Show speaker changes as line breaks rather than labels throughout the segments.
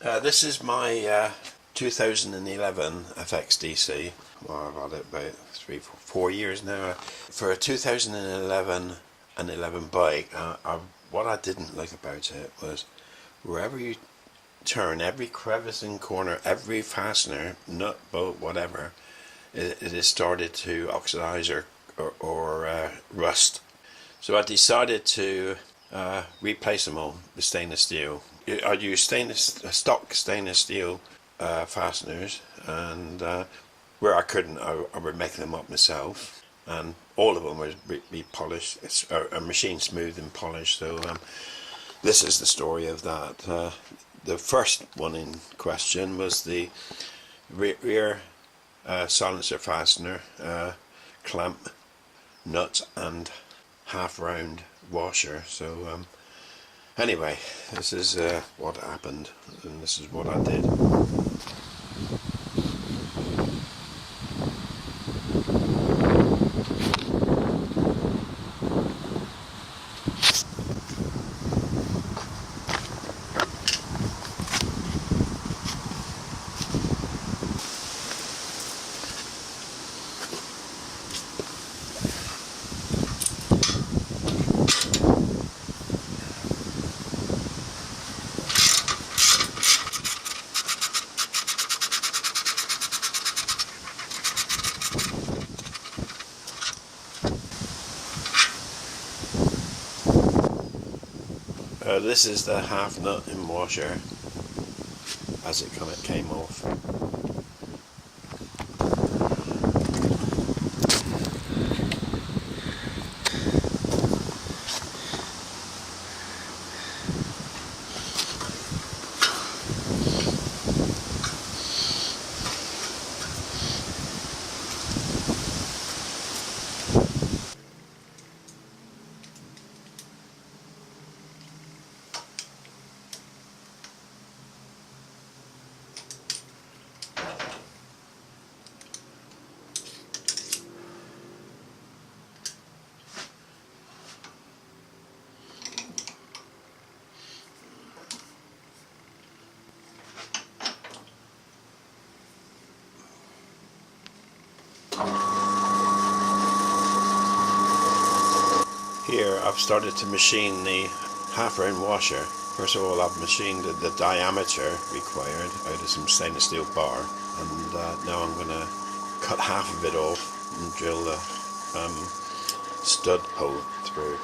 This is my 2011 FXDC. Well, I've had it about 4 years now. For a 2011 bike, what I didn't like about it was wherever you turn, every crevice and corner, every fastener, nut, bolt, whatever, it has started to oxidize or rust. So I decided to replace them all with stainless steel. I'd use stock stainless steel fasteners, and where I couldn't, I would make them up myself. And all of them would be polished, machine smooth and polished. So this is the story of that. The first one in question was the rear silencer fastener, clamp, nut and half round washer. So anyway, this is what happened, and this is what I did. This is the half nut and washer as it came off. Here I've started to machine the half round washer. First of all, I've machined the diameter required out of some stainless steel bar, and now I'm going to cut half of it off and drill the stud hole through.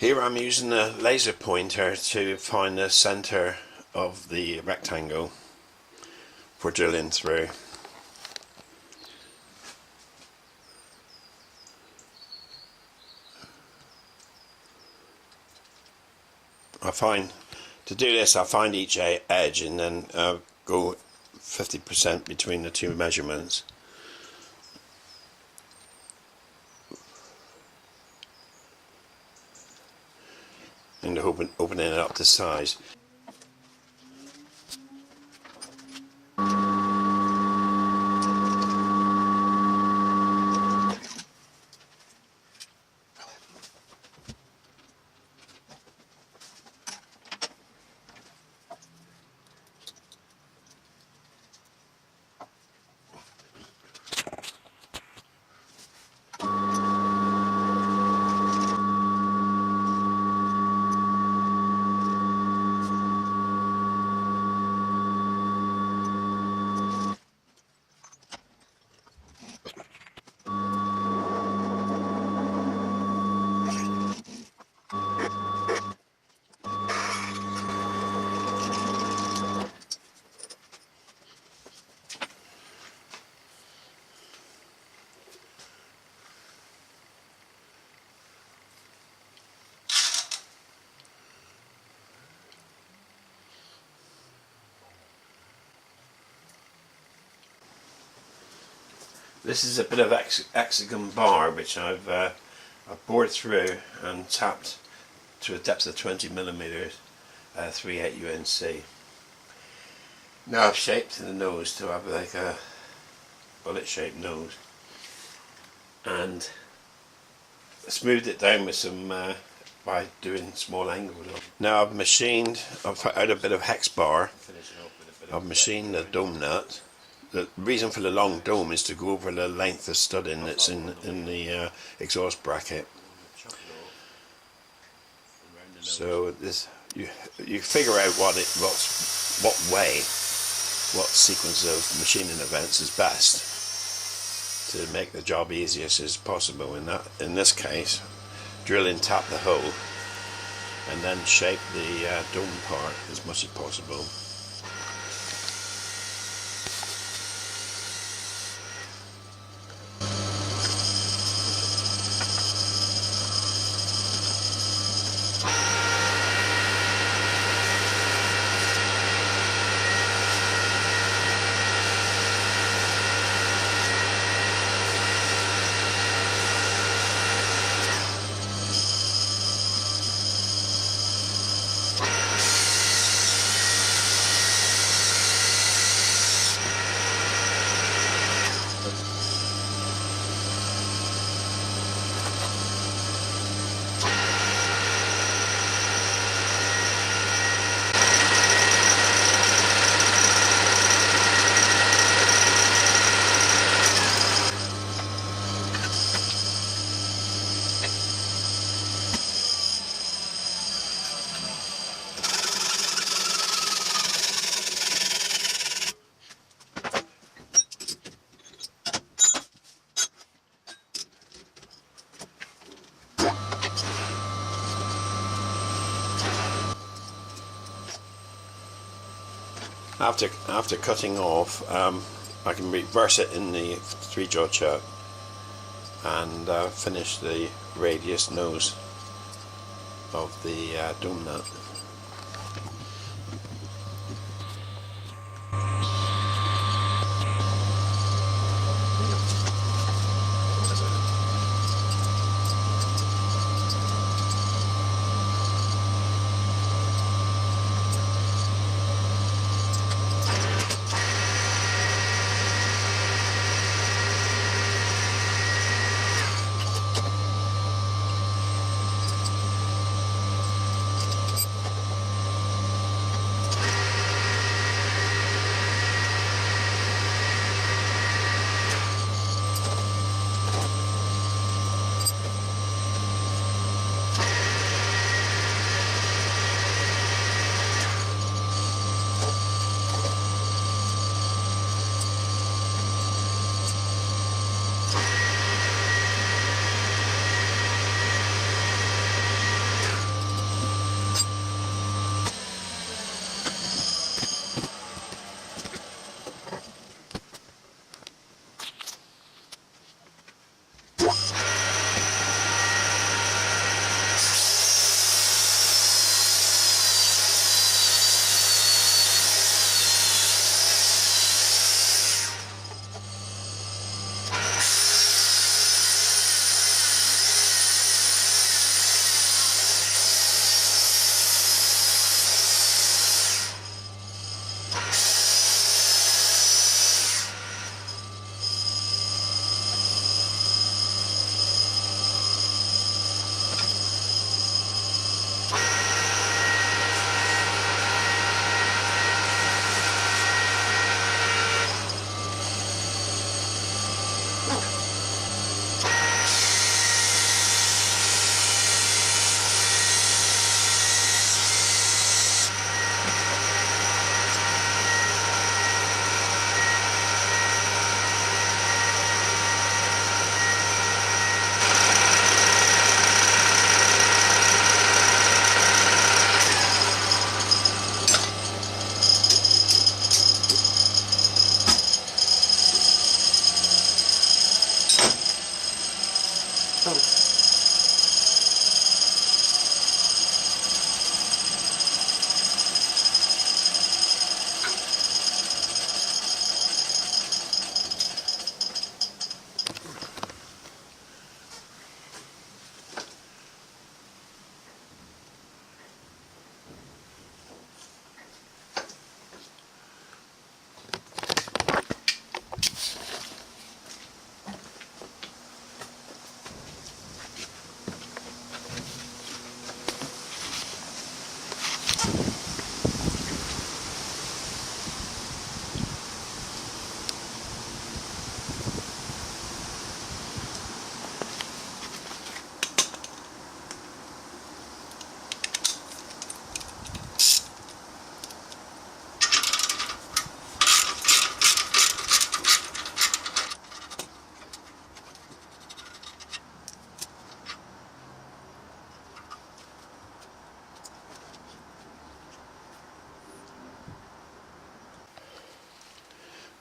Here I'm using a laser pointer to find the center of the rectangle for drilling through. To do this, I find each edge and then go 50% between the two measurements. and opening it up to size. This is a bit of hexagon bar which I've bored through and tapped to a depth of 20 millimeters, 3/8 UNC. Now I've shaped the nose to have like a bullet shaped nose, and smoothed it down with some by doing small angles. Now I've put out a bit of hex bar. I've machined the dome nut. The reason for the long dome is to go over the length of studding that's in the exhaust bracket. So this you figure out what sequence of machining events is best to make the job easiest as possible. In this case, drill and tap the hole, and then shape the dome part as much as possible. After cutting off, I can reverse it in the 3-jaw chuck and finish the radius nose of the dome nut.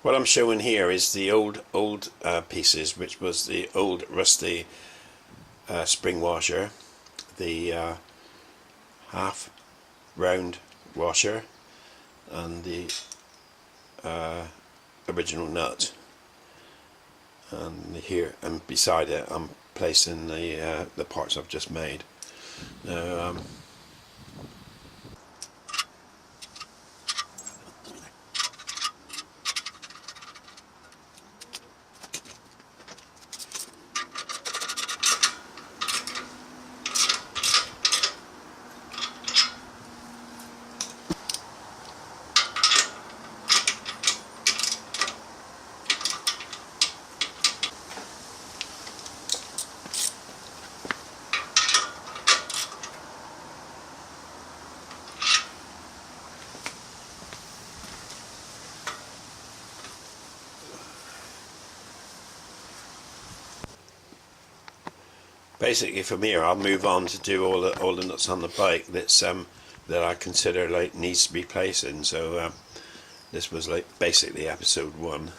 What I'm showing here is the old pieces, which was the old rusty spring washer, the half round washer, and the original nut. And here and beside it, I'm placing the parts I've just made. Now, basically from here I'll move on to do all the nuts on the bike that I consider like needs to be placing. So this was like basically episode 1.